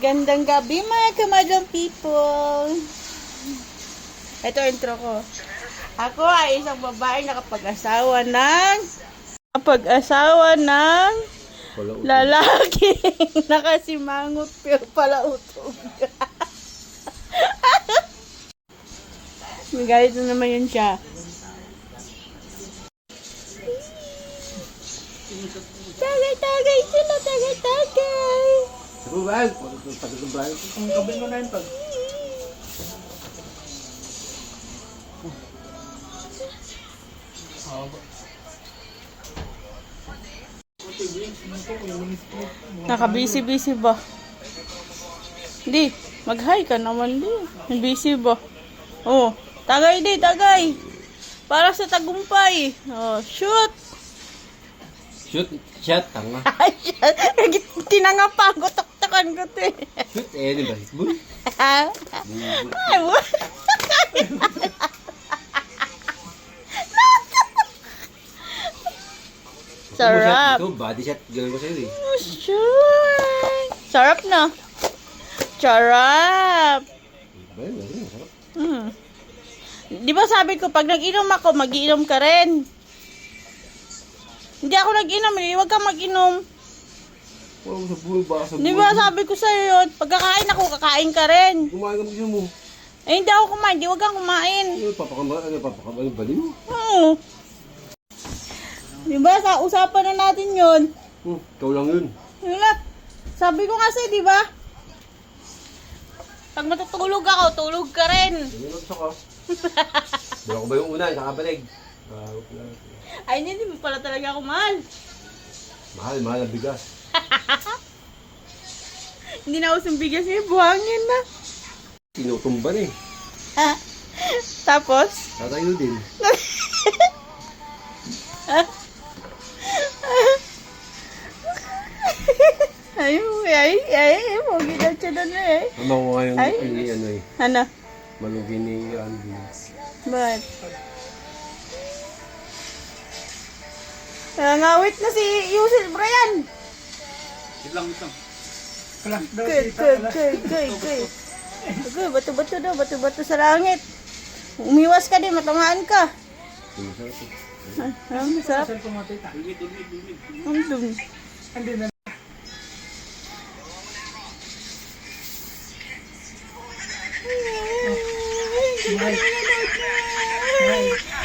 Gandang gabi mga kamadlang people. Ito intro ko. Ako ay isang babae nakapag-asawa ng lalaki nakasimangot pero pala utog. Magalit na naman yun siya. Tagay sila, tagay. Sabi ba? Pagkakablayan ko. Ang kabin mo na yun pag. Naka-busy ba? Di, mag-hi ka naman di. Busy ba? Oh, tagay. Para sa tagumpay. Oh, shoot. Shot, tanga. Tinanga pa, gutok-tokan ko to eh. Shoot, di ba? Boy. Sarap. Ito, body shot. Gawin ko sa'yo eh. Oh, sure. Sarap na. Sarap. Masarap. Di ba sabi ko, pag nag-inom ako, mag-inom ka rin. Hindi ako nag-inom, huwag kang mag-inom. Wala mo sa buhay, baka sa buhay. Di ba sabi ko sa'yo yun, pag kakain ako, kakain ka rin. Kumain ka mo mo. Eh, hindi ako kumain, di huwag kang kumain. Papakabali mo. Oo. Di ba, sa usapan na natin yun. Ikaw lang yun. Wala. Sabi ko kasi, di ba? Pag matutulog ako, tulog ka rin. Hindi lang sa ka. Di ako ba yung una, nakabalig. Ay, hindi mo pala talaga ako mahal. Mahal ang bigas. Hindi na usong bigas eh, buhangin na. Tinutumban eh. Tapos? Tatayo din. Ay, pogi na siya na eh. Ano ko ngayon Ay. ni ano eh. Ano? Malugi ni Andy. Ba't? Ngawit na si Yusel Brian. Wait lang. Kay. Okay, bato-bato daw, bato-bato sa langit. Umiwas ka din, matamaan ka. Masarap. Ang dumi.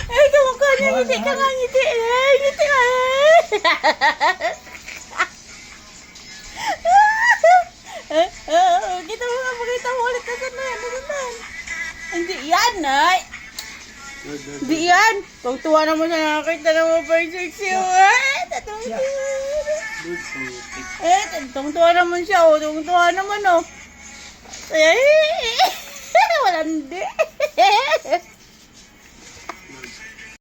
Ay, kamukha niya, ngiti ka nga, ngiti. Ay, ngiti ka. Pakita mo ulit. Nasaan? Hindi yan, ay. Hindi yan. Tuwa naman siya nakakita ng mga persexy. Tuwa naman siya, oh. Tuwa naman, oh. Ay, walang di.